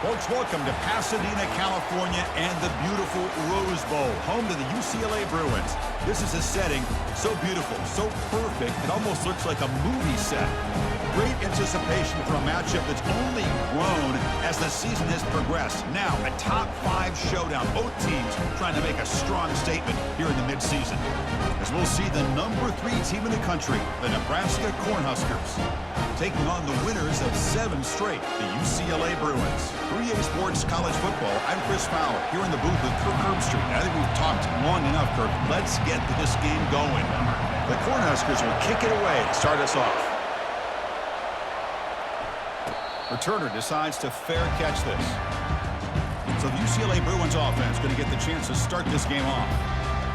Folks, welcome to Pasadena, California, and the beautiful Rose Bowl, home to the UCLA Bruins. This is a setting so beautiful, so perfect, it almost looks like a movie set. Great anticipation for a matchup that's only grown as the season has progressed. Now, a top-5 showdown. Both teams trying to make a strong statement here in the midseason. As we'll see the number 3 team in the country, the Nebraska Cornhuskers, taking on the winners of 7 straight, the UCLA Bruins. 3A Sports College Football, I'm Chris Fowler, here in the booth with Kirk Herbstreit. I think we've talked long enough, Kirk. Let's get this game going. The Cornhuskers will kick it away to start us off. Returner decides to fair catch this. So the UCLA Bruins offense going to get the chance to start this game off.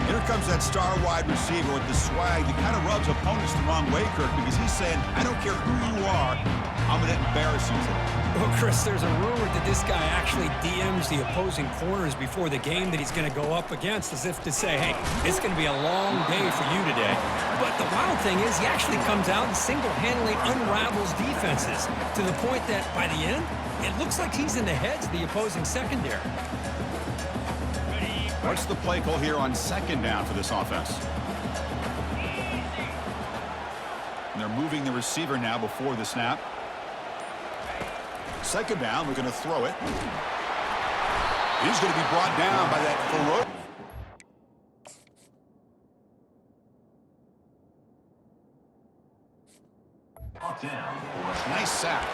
Here comes that star wide receiver with the swag that kind of rubs opponents the wrong way, Kirk, because he's saying, I don't care who you are, I'm going to embarrass you today. Well, Chris, there's a rumor that this guy actually DMs the opposing corners before the game that he's going to go up against, as if to say, hey, it's going to be a long day for you today. But the wild thing is he actually comes out and single-handedly unravels defenses to the point that by the end, it looks like he's in the heads of the opposing secondary. What's the play call here on second down for this offense? And they're moving the receiver now before the snap. Second down, we're going to throw it. He's going to be brought down by that ferocious. Nice sack.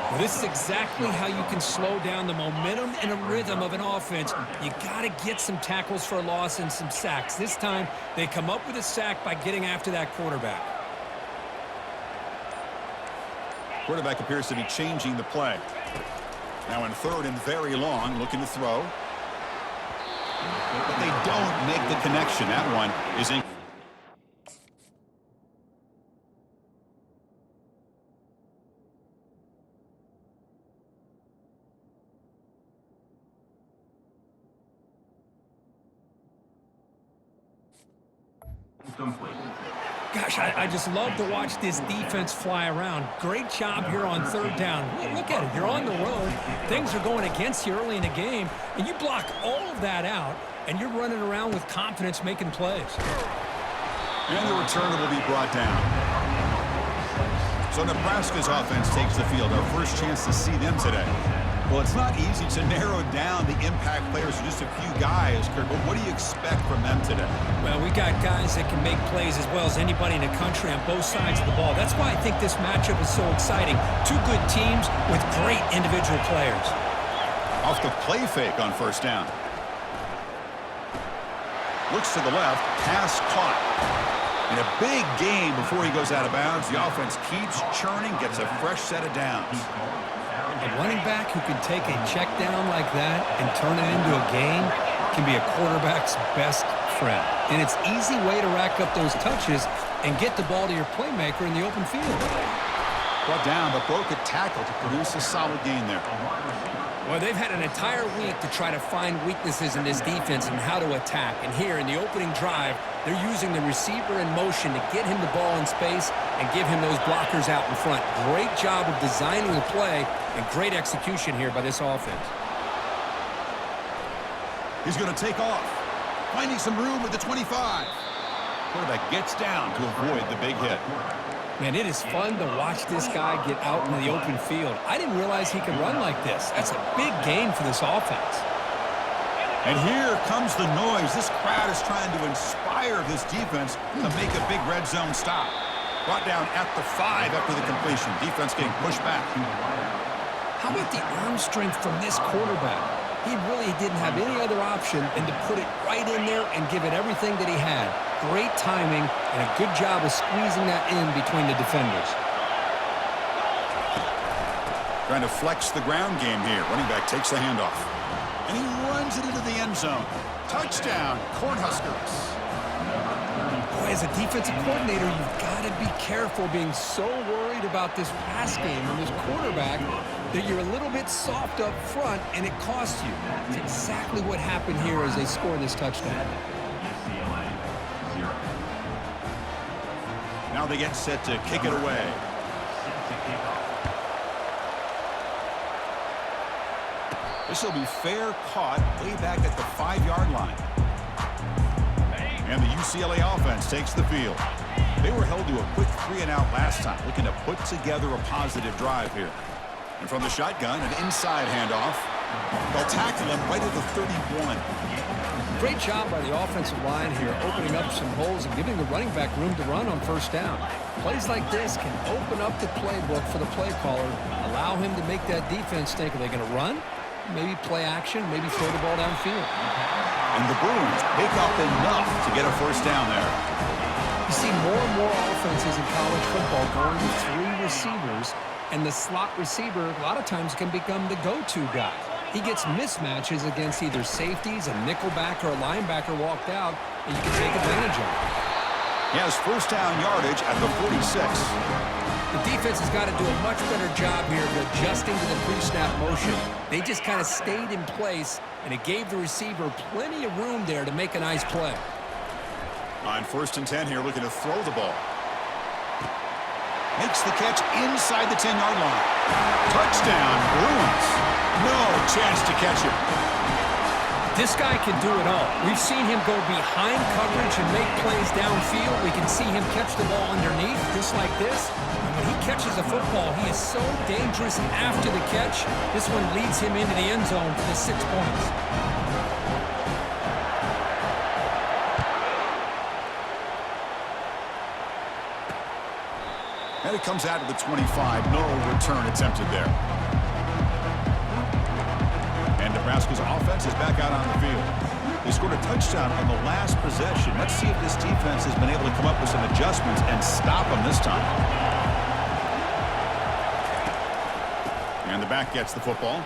Well, this is exactly how you can slow down the momentum and a rhythm of an offense. You got to get some tackles for a loss and some sacks. This time, they come up with a sack by getting after that quarterback. Quarterback appears to be changing the play. Now in third and very long, looking to throw. But they don't make the connection. That one is in. Gosh, I just love to watch this defense fly around. Great job here on third down. Look at it. You're on the road. Things are going against you early in the game, and you block all of that out, and you're running around with confidence making plays. And the returner will be brought down. So Nebraska's offense takes the field. Our first chance to see them today. Well, it's not easy to narrow down the impact players to just a few guys, Kurt, but what do you expect from them today? Well, we got guys that can make plays as well as anybody in the country on both sides of the ball. That's why I think this matchup is so exciting. 2 good teams with great individual players. Off the play fake on first down. Looks to the left, pass caught. In a big game before he goes out of bounds, the offense keeps churning, gets a fresh set of downs. A running back who can take a check down like that and turn it into a gain can be a quarterback's best friend. And it's an easy way to rack up those touches and get the ball to your playmaker in the open field. Brought down, but broke a tackle to produce a solid gain there. Well, they've had an entire week to try to find weaknesses in this defense and how to attack. And here in the opening drive, they're using the receiver in motion to get him the ball in space and give him those blockers out in front. Great job of designing the play and great execution here by this offense. He's going to take off, finding some room at the 25. Quarterback gets down to avoid the big hit. Man, it is fun to watch this guy get out into the open field. I didn't realize he could run like this. That's a big gain for this offense. And here comes the noise. This crowd is trying to inspire this defense to make a big red zone stop. Brought down at the 5 after the completion. Defense getting pushed back. How about the arm strength from this quarterback? He really didn't have any other option than to put it right in there and give it everything that he had. Great timing and a good job of squeezing that in between the defenders. Trying to flex the ground game here. Running back takes the handoff. And he runs it into the end zone. Touchdown, Cornhuskers. Boy, as a defensive coordinator, you've got to be careful being so worried about this pass game and this quarterback that you're a little bit soft up front and it costs you. It's exactly what happened here as they score this touchdown. Now they get set to kick it away. This will be fair, caught way back at the 5-yard line. And the UCLA offense takes the field. They were held to a quick 3-and-out last time, looking to put together a positive drive here. And from the shotgun, an inside handoff. They'll tackle him right at the 31. Great job by the offensive line here, opening up some holes and giving the running back room to run on first down. Plays like this can open up the playbook for the play caller, allow him to make that defense think, are they going to run? Maybe play action, maybe throw the ball downfield. And the Bruins pick up enough to get a first down there. You see more and more offenses in college football going with 3 receivers, and the slot receiver a lot of times can become the go-to guy. He gets mismatches against either safeties, a nickelback, or a linebacker walked out, and you can take advantage of it. He has first down yardage at the 46. The defense has got to do a much better job here of adjusting to the pre-snap motion. They just kind of stayed in place, and it gave the receiver plenty of room there to make a nice play. On 1st and 10 here, looking to throw the ball. Makes the catch inside the 10-yard line. Touchdown, Bruins. No chance to catch him. This guy can do it all. We've seen him go behind coverage and make plays downfield. We can see him catch the ball underneath, just like this. And when he catches a football, he is so dangerous after the catch. This one leads him into the end zone for the 6 points. And it comes out to the 25. No return attempted there. And Nebraska's offense is back out on the field. They scored a touchdown on the last possession. Let's see if this defense has been able to come up with some adjustments and stop them this time. And the back gets the football.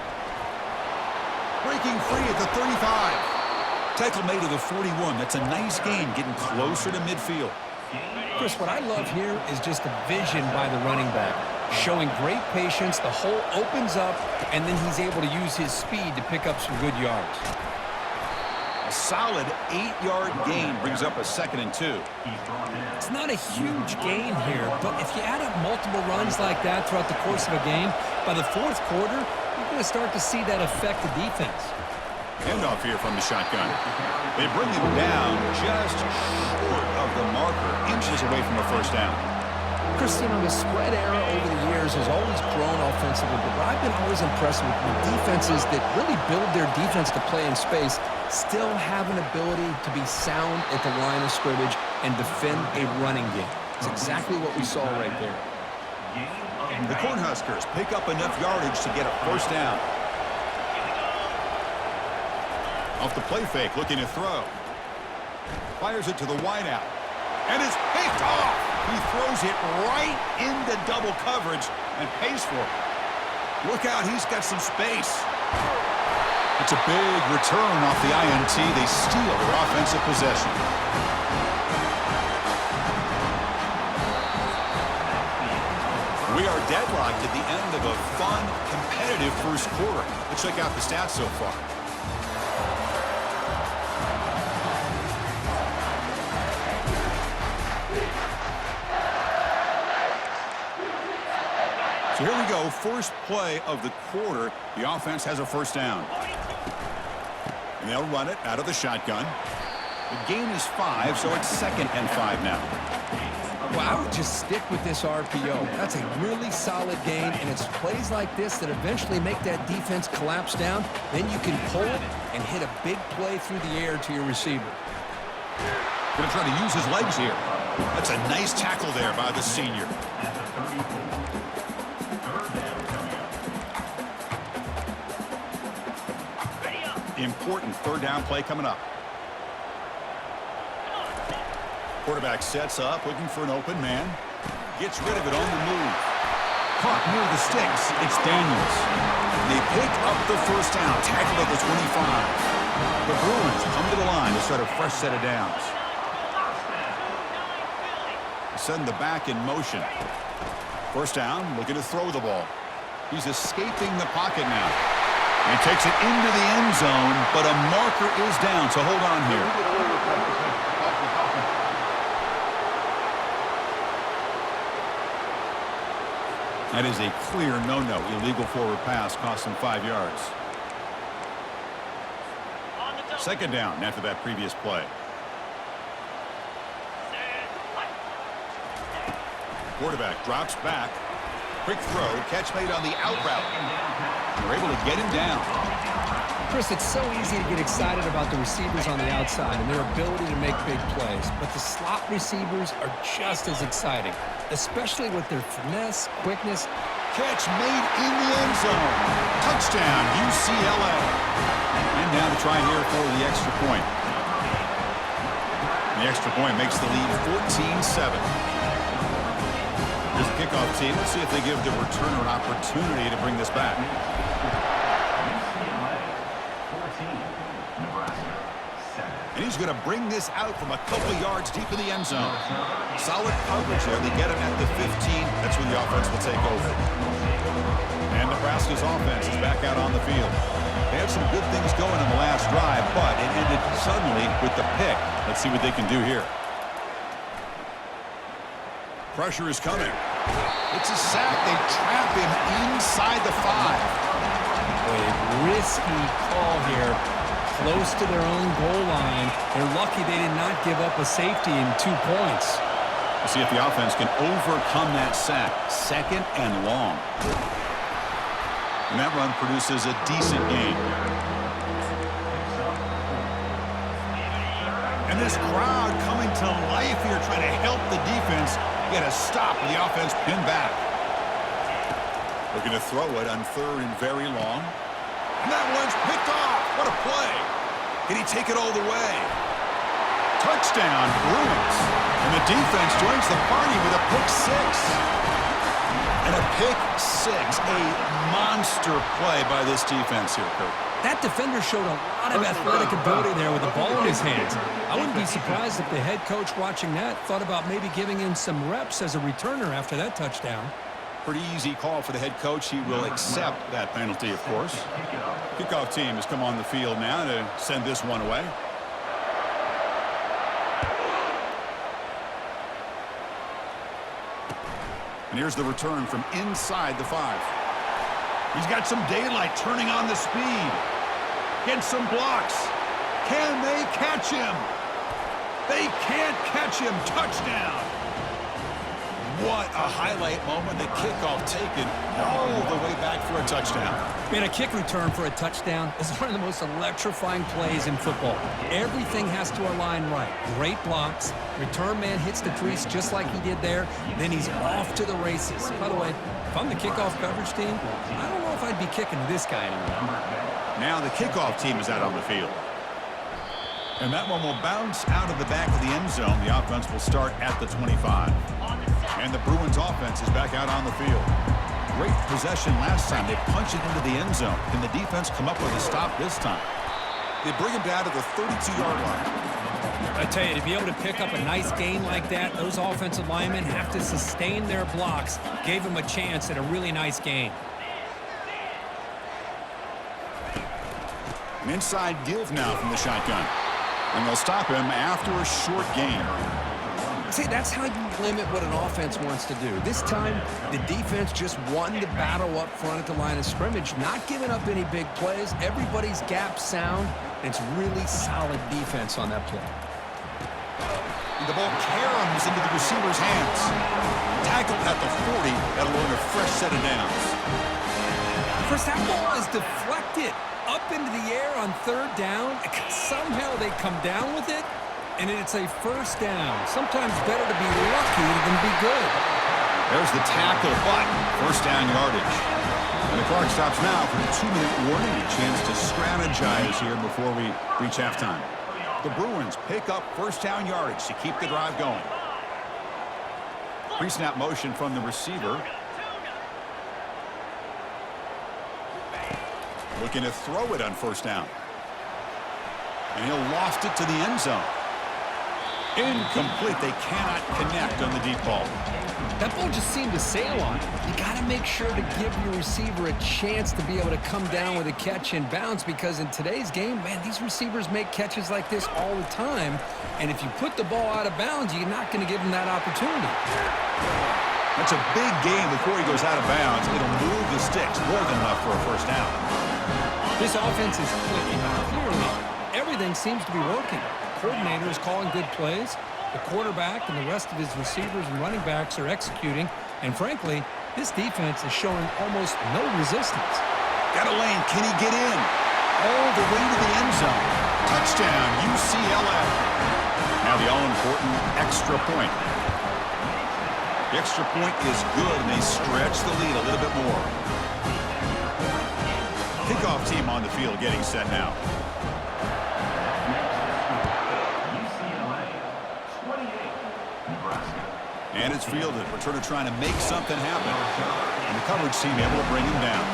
Breaking free at the 35. Tackle made to the 41. That's a nice gain, getting closer to midfield. Chris, what I love here is just the vision by the running back. Showing great patience, the hole opens up, and then he's able to use his speed to pick up some good yards. A solid 8-yard gain brings up a 2nd and 2. It's not a huge gain here, but if you add up multiple runs like that throughout the course of a game, by the 4th quarter, you're going to start to see that affect the defense. Handoff here from the shotgun. They bring him down just short of the marker, inches away from a first down. Chris, you know, the spread era over the years has always grown offensively, but what I've been always impressed with defenses that really build their defense to play in space still have an ability to be sound at the line of scrimmage and defend a running game. It's exactly what we saw right there. The Cornhuskers pick up enough yardage to get a first down. Off the play fake, looking to throw. Fires it to the wideout. And it's picked off. He throws it right into double coverage and pays for it. Look out, he's got some space. It's a big return off the INT. They steal their offensive possession. We are deadlocked at the end of a fun, competitive first quarter. Let's check out the stats so far. So here we go, first play of the quarter. The offense has a first down. And they'll run it out of the shotgun. The gain is 5, so it's 2nd and 5 now. Well, I would just stick with this RPO. That's a really solid gain, and it's plays like this that eventually make that defense collapse down. Then you can pull it and hit a big play through the air to your receiver. Going to try to use his legs here. That's a nice tackle there by the senior. Important 3rd down play coming up. Quarterback sets up, looking for an open man. Gets rid of it on the move. Caught near the sticks. It's Daniels. They pick up the first down. Tackled at the 25. The Bruins come to the line to start a fresh set of downs. Send the back in motion. First down, looking to throw the ball. He's escaping the pocket now. And takes it into the end zone, but a marker is down, so hold on here. That is a clear no-no. Illegal forward pass cost him 5 yards. Second down after that previous play. Quarterback drops back. Quick throw. Catch made on the out route. They're able to get him down. Chris, it's so easy to get excited about the receivers on the outside and their ability to make big plays, but the slot receivers are just as exciting, especially with their finesse, quickness. Catch made in the end zone. Touchdown, UCLA. And now to try here for the extra point. The extra point makes the lead 14-7. Here's the kickoff team. Let's see if they give the returner an opportunity to bring this back. And he's going to bring this out from a couple yards deep in the end zone. Solid coverage there. They get him at the 15. That's where the offense will take over. And Nebraska's offense is back out on the field. They had some good things going in the last drive, but it ended suddenly with the pick. Let's see what they can do here. Pressure is coming. It's a sack. They trap him inside the 5. A risky call here. Close to their own goal line. They're lucky they did not give up a safety in 2 points. We'll see if the offense can overcome that sack. Second and long. And that run produces a decent gain. And this crowd coming to life here trying to help the defense get a stop with the offense pinned back. Looking to throw it on 3rd and very long. And that one's picked off. What a play. Can he take it all the way? Touchdown, Bruins. And the defense joins the party with a pick 6. And a pick 6. A monster play by this defense here, Kurt. That defender showed a lot of athletic ability there with the ball in his hands. I wouldn't be surprised if the head coach watching that thought about maybe giving him some reps as a returner after that touchdown. Pretty easy call for the head coach. He will accept that penalty, of course. Kickoff team has come on the field now to send this one away. And here's the return from inside the 5. He's got some daylight turning on the speed. Gets some blocks. Can they catch him? They can't catch him. Touchdown. What a highlight moment. The kickoff taken all the way back for a touchdown. Man, a kick return for a touchdown is one of the most electrifying plays in football. Everything has to align right. Great blocks. Return man hits the crease just like he did there. Then he's off to the races. By the way, if I'm the kickoff coverage team, I don't know if I'd be kicking to this guy anymore. Now the kickoff team is out on the field. And that one will bounce out of the back of the end zone. The offense will start at the 25. And the Bruins offense is back out on the field. Great possession last time. They punch it into the end zone. Can the defense come up with a stop this time? They bring him down to the 32-yard line. I tell you, to be able to pick up a nice gain like that, those offensive linemen have to sustain their blocks. Gave him a chance at a really nice gain. An inside give now from the shotgun. And they'll stop him after a short gain. See, that's how you limit what an offense wants to do. This time, the defense just won the battle up front at the line of scrimmage, not giving up any big plays. Everybody's gap sound. It's really solid defense on that play. And the ball caroms into the receiver's hands. Tackled at the 40. That'll earn a fresh set of downs. First, that ball is deflected up into the air on 3rd down. Somehow they come down with it, and it's a first down. Sometimes better to be lucky than be good. There's the tackle, but first down yardage. And the clock stops now for a 2-minute warning. A chance to strategize here before we reach halftime. The Bruins pick up first down yardage to keep the drive going. Pre-snap motion from the receiver. Looking to throw it on first down. And he'll loft it to the end zone. Incomplete. They cannot connect on the deep ball. That ball just seemed to sail on it. You got to make sure to give your receiver a chance to be able to come down with a catch and bounce, because in today's game, man, these receivers make catches like this all the time. And if you put the ball out of bounds, you're not going to give them that opportunity. That's a big gain before he goes out of bounds. It'll move the sticks more than enough for a first down. This offense is clicking clearly, everything seems to be working. The coordinator is calling good plays. The quarterback and the rest of his receivers and running backs are executing. And frankly, this defense is showing almost no resistance. Got a lane. Can he get in? All the way to the end zone. Touchdown, UCLA. Now the all-important extra point. The extra point is good, and they stretch the lead a little bit more. Kickoff team on the field getting set now. Nebraska. And it's fielded. Returner trying to make something happen. And the coverage team able to bring him down.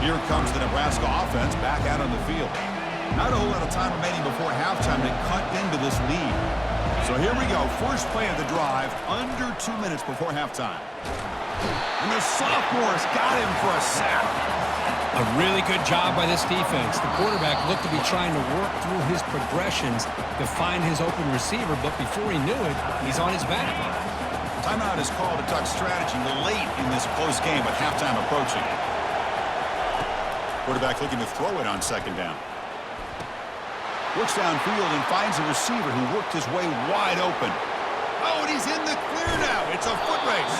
Here comes the Nebraska offense back out on the field. Not a whole lot of time remaining before halftime to cut into this lead. So here we go. First play of the drive, under 2 minutes before halftime. And the sophomore's got him for a sack. A really good job by this defense. The quarterback looked to be trying to work through his progressions to find his open receiver, but before he knew it, he's on his back. Timeout is called to tuck strategy late in this close game with halftime approaching. Quarterback looking to throw it on second down. Works downfield and finds a receiver who worked his way wide open. Oh, and he's in the clear now. It's a foot race.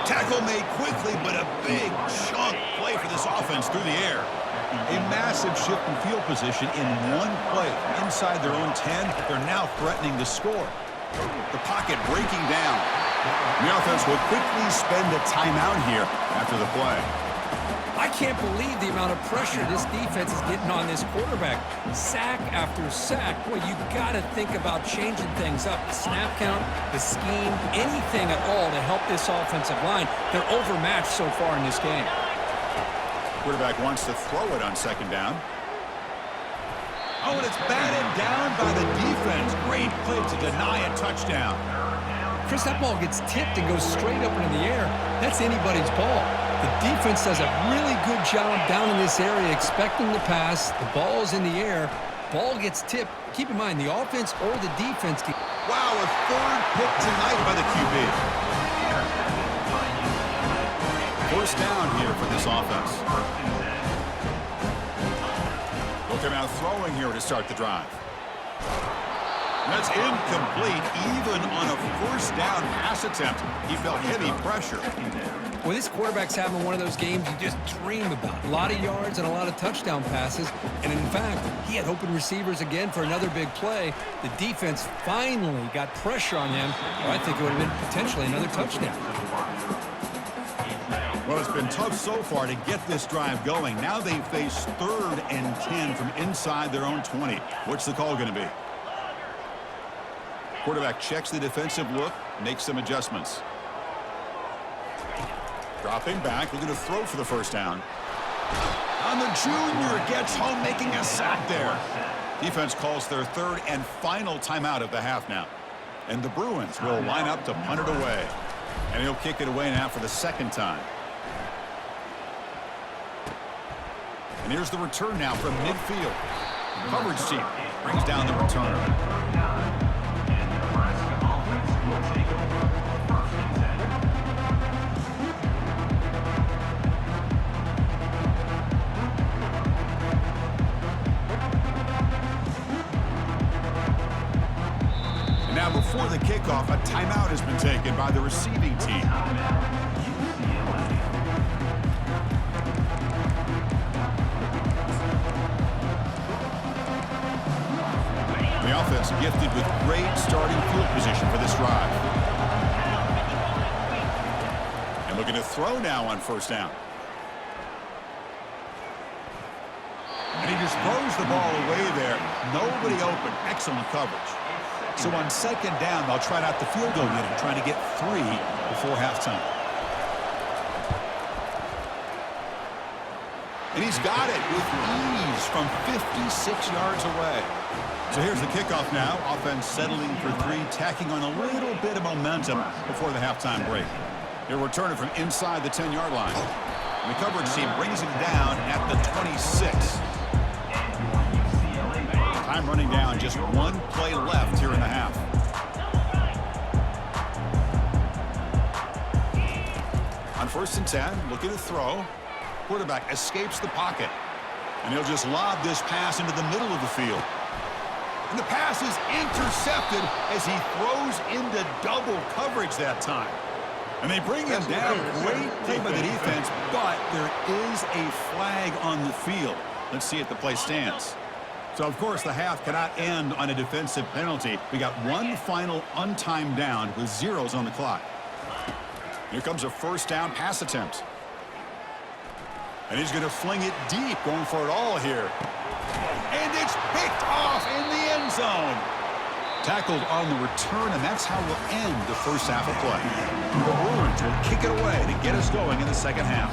Tackle made quickly, but a big chunk play for this offense through the air. A massive shift in field position in one play. Inside their own 10, they're now threatening to score. The pocket breaking down. The offense will quickly spend a timeout here after the play. I can't believe the amount of pressure this defense is getting on this quarterback. Sack after sack. Boy, you got to think about changing things up. The snap count, the scheme, anything at all to help this offensive line. They're overmatched so far in this game. Quarterback wants to throw it on second down. Oh, and it's batted down by the defense. Great play to deny a touchdown. Chris, that ball gets tipped and goes straight up into the air. That's anybody's ball. The defense does a really good job down in this area expecting the pass. The ball's in the air. Ball gets tipped. Keep in mind, the offense or the defense can... Wow, a third pick tonight by the QB. First down here for this offense. Look at now throwing here to start the drive. That's incomplete, even on a first down pass attempt. He felt heavy pressure. Well, this quarterback's having one of those games you just dream about. A lot of yards and a lot of touchdown passes. And in fact, he had open receivers again for another big play. The defense finally got pressure on him. Well, I think it would have been potentially another touchdown. Well, it's been tough so far to get this drive going. Now they face 3rd and 10 from inside their own 20. What's the call going to be? Quarterback checks the defensive look, makes some adjustments. Dropping back, looking to throw for the first down. And the junior gets home, making a sack there. Defense calls their 3rd and final timeout of the half now. And the Bruins will line up to punt it away. And he'll kick it away now for the 2nd time. And here's the return now from midfield. The coverage team brings down the returner. And now before the kickoff, a timeout has been taken by the receiving team. The offense gifted with great starting field position for this drive. And looking to throw now on first down. And he just throws the ball away there. Nobody open. Excellent coverage. So on second down, they'll try out the field goal unit, trying to get 3 before halftime. And he's got it with ease from 56 yards away. So here's the kickoff now. Offense settling for 3, tacking on a little bit of momentum before the halftime break. He'll return it from inside the 10-yard line. And the coverage team brings it down at the 26. Time running down, just 1 play left here in the half. On 1st and 10, looking to throw. Quarterback escapes the pocket. And he'll just lob this pass into the middle of the field. And the pass is intercepted as he throws into double coverage that time. And they bring him down. Great play by the defense, but there is a flag on the field. Let's see if the play stands. So, of course, the half cannot end on a defensive penalty. We got one final untimed down with zeros on the clock. Here comes a first down pass attempt. And he's going to fling it deep, going for it all here. And it's picked off in the end zone. Tackled on the return, and that's how we'll end the first half of play. The Bruins will kick it away to get us going in the second half.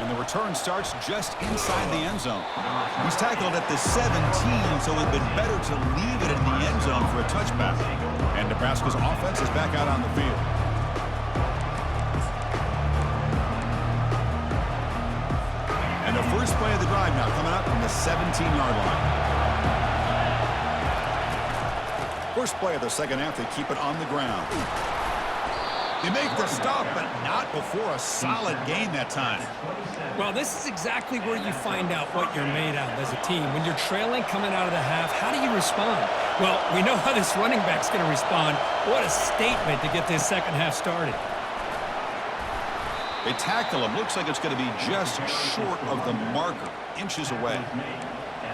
And the return starts just inside the end zone. He's tackled at the 17, so it would have been better to leave it in the end zone for a touchback. And Nebraska's offense is back out on the field. And the first play of the drive now coming up from the 17-yard line. First play of the second half, they keep it on the ground. They make the stop, but not before a solid gain that time. Well, this is exactly where you find out what you're made of as a team. When you're trailing coming out of the half, how do you respond? Well, we know how this running back's going to respond. What a statement to get this second half started. They tackle him. Looks like it's going to be just short of the marker, inches away.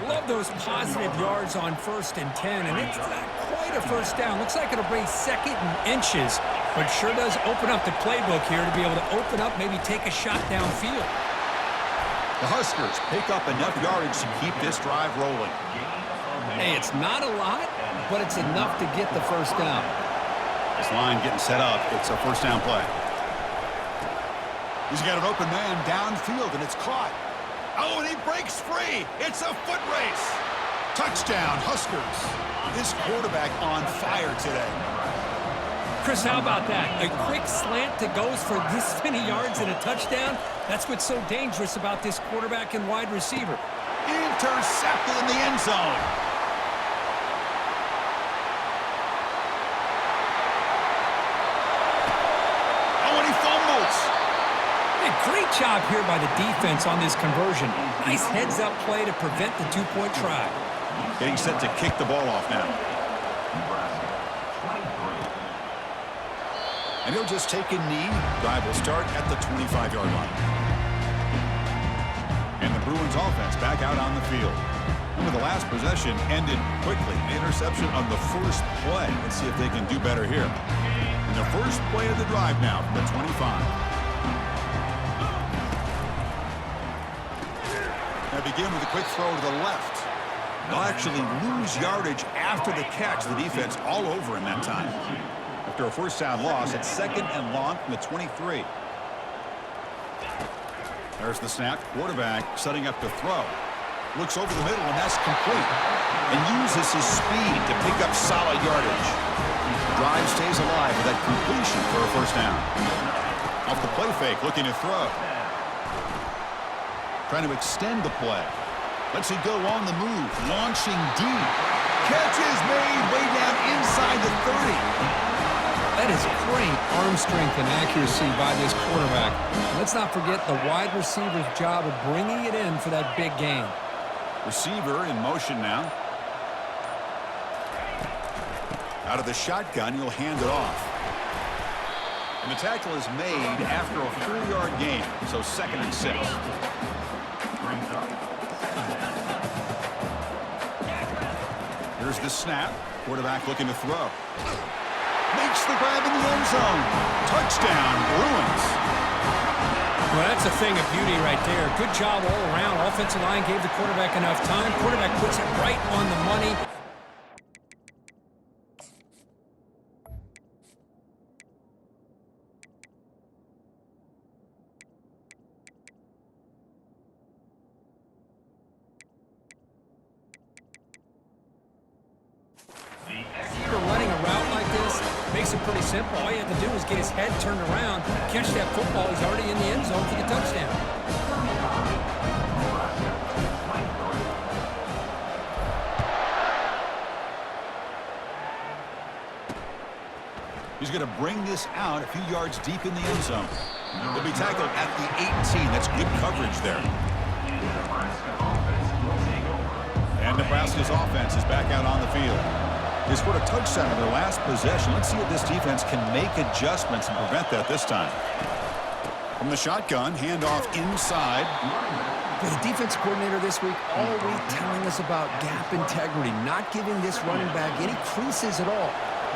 Love those positive yards on 1st and 10, and it's not quite a first down. Looks like it'll bring second and inches, but sure does open up the playbook here to be able to open up, maybe take a shot downfield. The Huskers pick up enough yardage to keep this drive rolling. Hey, it's not a lot, but it's enough to get the first down. This line getting set up. It's a first down play. He's got an open man downfield, and it's caught. Oh, and he breaks free. It's a foot race. Touchdown, Huskers. This quarterback on fire today. Chris, how about that? A quick slant that goes for this many yards and a touchdown. That's what's so dangerous about this quarterback and wide receiver. Intercepted in the end zone. Oh, and he fumbles. Hey, great job here by the defense on this conversion. Nice heads-up play to prevent the two-point try. Getting set to kick the ball off now. And he'll just take a knee. Drive will start at the 25-yard line. And the Bruins offense back out on the field. Remember, the last possession ended quickly. The interception on the first play. Let's see if they can do better here. And the first play of the drive now from the 25. Now begin with a quick throw to the left. They'll actually lose yardage after the catch. The defense all over him that time. After a first down loss, it's 2nd and long from the 23. There's the snap. Quarterback setting up to throw. Looks over the middle, and that's complete. And uses his speed to pick up solid yardage. The drive stays alive with that completion for a first down. Off the play fake, looking to throw. Trying to extend the play. Let's it go on the move. Launching deep. Catch is made way down inside the 30. That is great arm strength and accuracy by this quarterback. Let's not forget the wide receiver's job of bringing it in for that big gain. Receiver in motion now. Out of the shotgun, he'll hand it off. And the tackle is made after a 4-yard gain, so 2nd and 6. Here's the snap. Quarterback looking to throw. Makes the grab in the end zone. Touchdown, Bruins. Well, that's a thing of beauty right there. Good job all around. Offensive line gave the quarterback enough time. Quarterback puts it right on the money. Running a route like this makes it pretty simple. All you have to do is get his head turned around, catch that football. He's already in the end zone for the touchdown. He's going to bring this out a few yards deep in the end zone. He'll be tackled at the 18. That's good coverage there. And Nebraska's offense is back out on the field. They scored a touchdown in their last possession. Let's see if this defense can make adjustments and prevent that this time. From the shotgun, handoff inside. The defense coordinator this week all week telling us about gap integrity, not giving this running back any creases at all.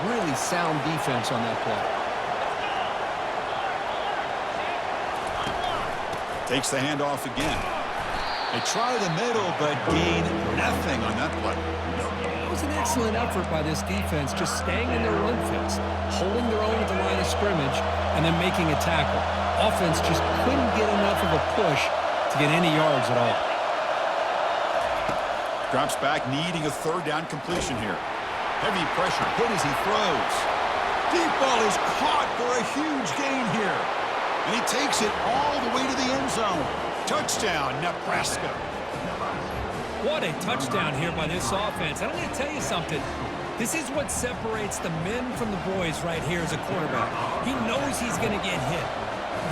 Really sound defense on that play. Takes the handoff again. They try the middle, but gain nothing on that play. It was an excellent effort by this defense, just staying in their run fits, holding their own at the line of scrimmage, and then making a tackle. Offense just couldn't get enough of a push to get any yards at all. Drops back, needing a third down completion here. Heavy pressure, hit as he throws. Deep ball is caught for a huge gain here. And he takes it all the way to the end zone. Touchdown, Nebraska. What a touchdown here by this offense. And I'm going to tell you something. This is what separates the men from the boys right here as a quarterback. He knows he's going to get hit.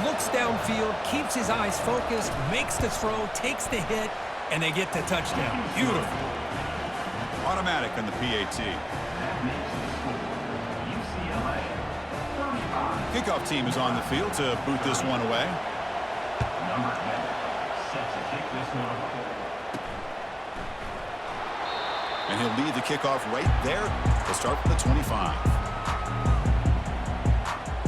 Looks downfield, keeps his eyes focused, makes the throw, takes the hit, and they get the touchdown. Beautiful. Automatic on the PAT. Kickoff team is on the field to boot this one away. And he'll lead the kickoff right there to start from the 25.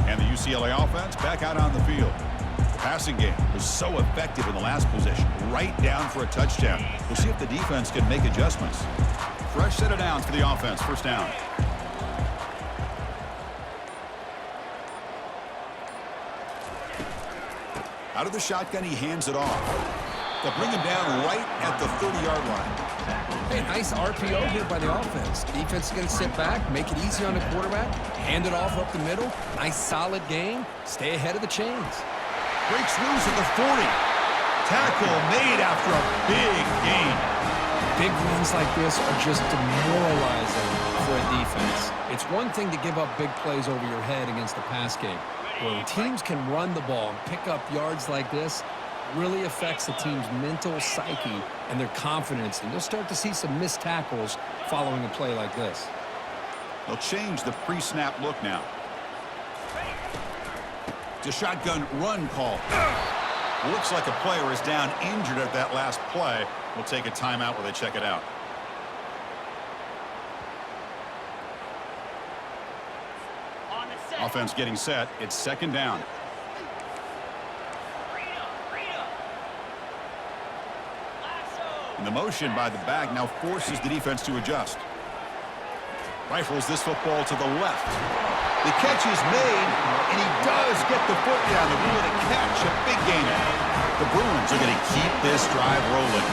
And the UCLA offense back out on the field. The passing game was so effective in the last possession, right down for a touchdown. We'll see if the defense can make adjustments. Fresh set of downs for the offense, first down. Out of the shotgun, he hands it off. They'll bring him down right at the 30-yard line. Hey, nice RPO here by the offense. Defense is going to sit back, make it easy on the quarterback, hand it off up the middle. Nice, solid game. Stay ahead of the chains. Breaks loose at the 40. Tackle made after a big gain. Big runs like this are just demoralizing for a defense. It's one thing to give up big plays over your head against the pass game. When teams can run the ball and pick up yards like this, really affects the team's mental psyche and their confidence, and you'll start to see some missed tackles following a play like this. They'll change the pre-snap look now. It's a shotgun run call. Looks like a player is down injured at that last play. We'll take a timeout while they check it out. Offense getting set. It's second down. And the motion by the back now forces the defense to adjust. Rifles this football to the left. The catch is made, and he does get the foot down. The rule to catch, a big gainer. The Bruins are going to keep this drive rolling.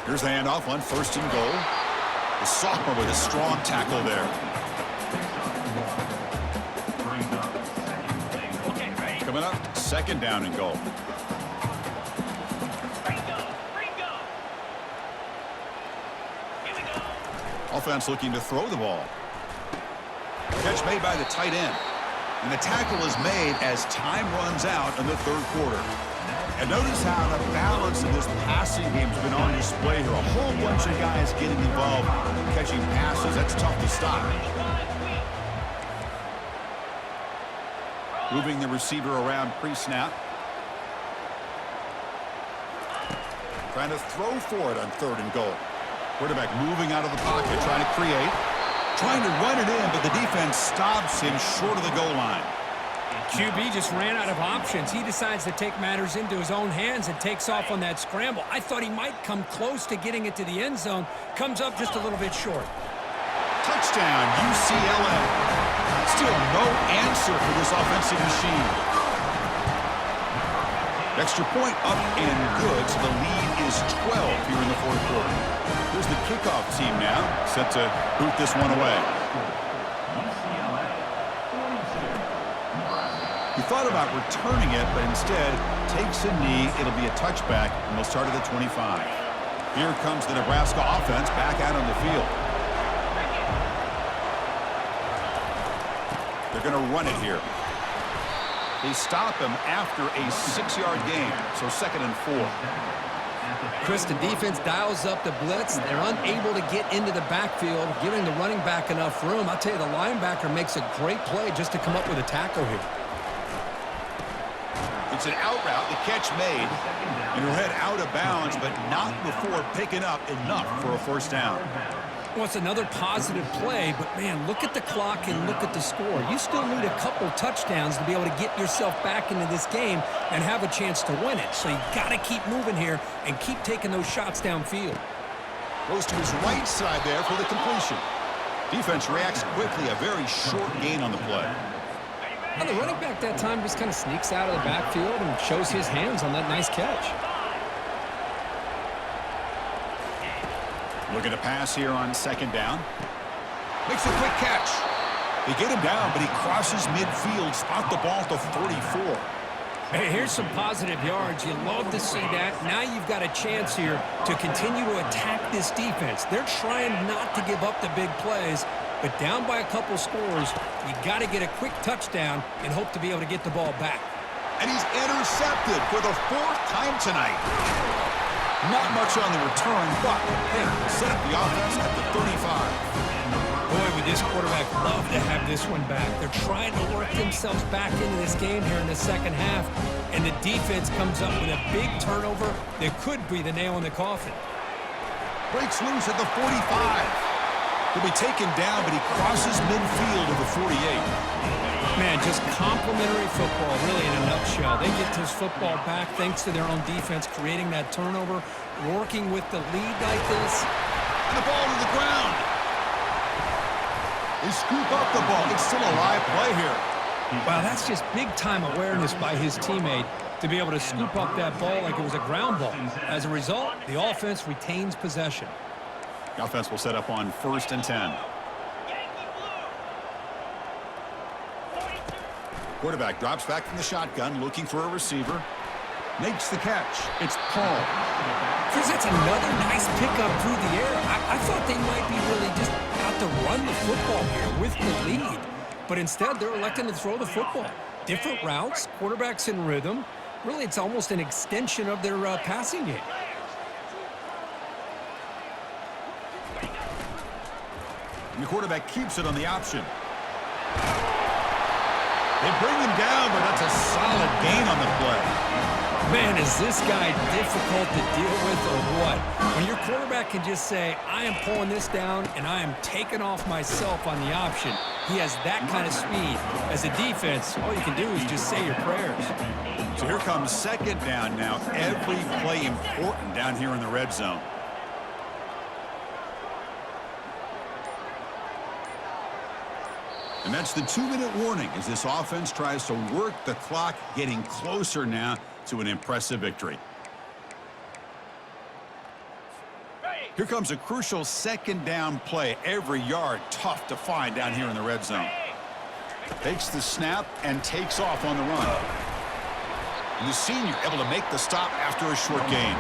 Here's the handoff on first and goal. The sophomore with a strong tackle there. Coming up, second down and goal. Offense looking to throw the ball. Catch made by the tight end. And the tackle is made as time runs out in the third quarter. And notice how the balance of this passing game has been on display here. A whole bunch of guys getting involved, catching passes. That's tough to stop. Moving the receiver around pre-snap. Trying to throw for it on third and goal. Quarterback moving out of the pocket, trying to create. Trying to run it in, but the defense stops him short of the goal line. QB just ran out of options. He decides to take matters into his own hands and takes off on that scramble. I thought he might come close to getting it to the end zone. Comes up just a little bit short. Touchdown, UCLA. Still no answer for this offensive machine. Extra point up and good, so the lead is 12 here in the fourth quarter. Here's the kickoff team now, set to boot this one away. He thought about returning it, but instead takes a knee. It'll be a touchback, and they'll start at the 25. Here comes the Nebraska offense back out on the field. They're going to run it here. They stop him after a 6-yard gain, so 2nd and 4. Chris, the defense dials up the blitz. They're unable to get into the backfield, giving the running back enough room. I'll tell you, the linebacker makes a great play just to come up with a tackle here. It's an out route, the catch made, and he'll head out of bounds, but not before picking up enough for a first down. Well, it's another positive play, but, man, look at the clock and look at the score. You still need a couple touchdowns to be able to get yourself back into this game and have a chance to win it. So you got to keep moving here and keep taking those shots downfield. Goes to his right side there for the completion. Defense reacts quickly, a very short gain on the play. Now, the running back that time just kind of sneaks out of the backfield and shows his hands on that nice catch. Looking to pass here on 2nd down. Makes a quick catch. They get him down, but he crosses midfield, spot the ball at the 44. Hey, here's some positive yards. You love to see that. Now you've got a chance here to continue to attack this defense. They're trying not to give up the big plays, but down by a couple scores, you got to get a quick touchdown and hope to be able to get the ball back. And he's intercepted for the 4th time tonight. Not much on the return, but they set up the offense at the 35. Boy, would this quarterback love to have this one back. They're trying to work themselves back into this game here in the 2nd half, and the defense comes up with a big turnover that could be the nail in the coffin. Breaks loose at the 45. He'll be taken down, but he crosses midfield to the 48. Man, just complimentary football, really, in a nutshell. They get this football back thanks to their own defense, creating that turnover, working with the lead like this. And the ball to the ground. They scoop up the ball. It's still a live play here. Wow, that's just big-time awareness by his teammate to be able to scoop up that ball like it was a ground ball. As a result, the offense retains possession. The offense will set up on 1st and 10. Quarterback drops back from the shotgun, looking for a receiver. Makes the catch. It's Paul. Chris, that's another nice pickup through the air. I thought they might be really just out to run the football here with the lead. But instead, they're electing to throw the football. Different routes, quarterbacks in rhythm. Really, it's almost an extension of their passing game. And the quarterback keeps it on the option. They bring him down, but that's a solid gain on the play. Man, is this guy difficult to deal with or what? When your quarterback can just say, I am pulling this down and I am taking off myself on the option. He has that kind of speed. As a defense, all you can do is just say your prayers. So here comes 2nd down now. Every play important down here in the red zone. And that's the 2-minute warning as this offense tries to work the clock, getting closer now to an impressive victory. Here comes a crucial 2nd down play. Every yard tough to find down here in the red zone. Takes the snap and takes off on the run. And the senior able to make the stop after a short gain.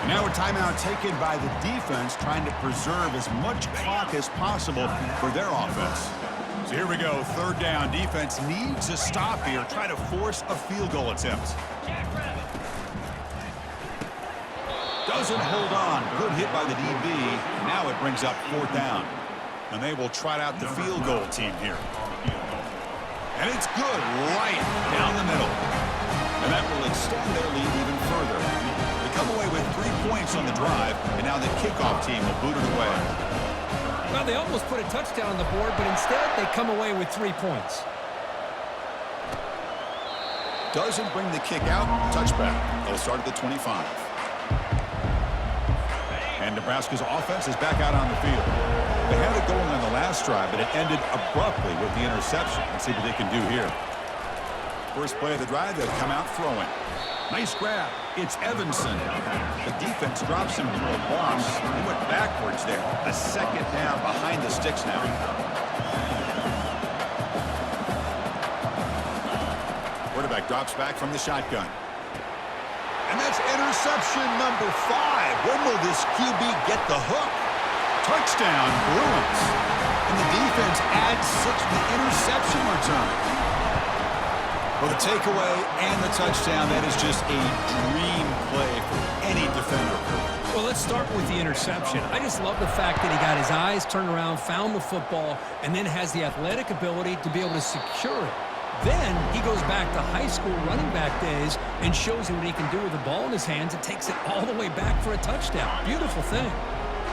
And now a timeout taken by the defense, trying to preserve as much clock as possible for their offense. So here we go, 3rd down. Defense needs a stop here, try to force a field goal attempt. Doesn't hold on. Good hit by the DB. Now it brings up 4th down. And they will trot out the field goal team here. And it's good right down the middle. And that will extend their lead even further. They come away with 3 points on the drive, and now the kickoff team will boot it away. Well, they almost put a touchdown on the board, but instead they come away with 3 points. Doesn't bring the kick out. Touchback. They'll start at the 25. And Nebraska's offense is back out on the field. They had it going on the last drive, but it ended abruptly with the interception. Let's see what they can do here. First play of the drive, they'll come out throwing. Nice grab. It's Evanson. The defense drops him through a box. He went backwards there. A 2nd down behind the sticks now. Quarterback drops back from the shotgun. And that's interception number 5. When will this QB get the hook? Touchdown, Bruins. And the defense adds 6 to the interception return. Well, the takeaway and the touchdown, that is just a dream play for any defender. Well, let's start with the interception. I just love the fact that he got his eyes turned around, found the football, and then has the athletic ability to be able to secure it. Then he goes back to high school running back days and shows you what he can do with the ball in his hands and takes it all the way back for a touchdown. Beautiful thing.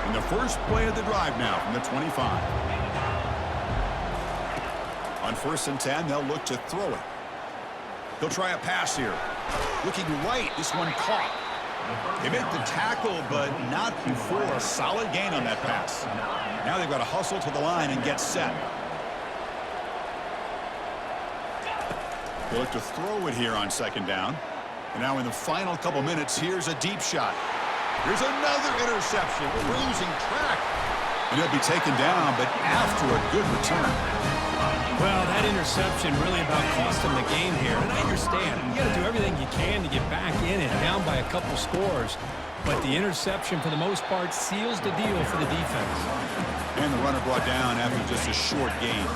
And the first play of the drive now from the 25. On 1st and 10, they'll look to throw it. He'll try a pass here. Looking right, this one caught. They make the tackle, but not before a solid gain on that pass. Now they've got to hustle to the line and get set. They look to throw it here on 2nd down. And now in the final couple minutes, here's a deep shot. Here's another interception. We're losing track. And he'll be taken down, but after a good return. Well, that interception really about cost him the game here. And I understand. You got to do everything you can to get back in and down by a couple scores. But the interception, for the most part, seals the deal for the defense. And the runner brought down after just a short gain.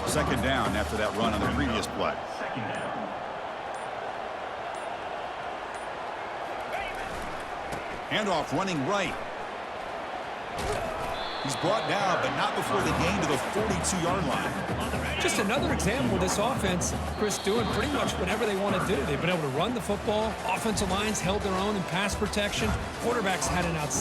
2nd down after that run on the previous play. Handoff running right. He's brought down, but not before the gain to the 42-yard line. Just another example of this offense, Chris, doing pretty much whatever they want to do. They've been able to run the football. Offensive lines held their own in pass protection. Quarterbacks had an outstanding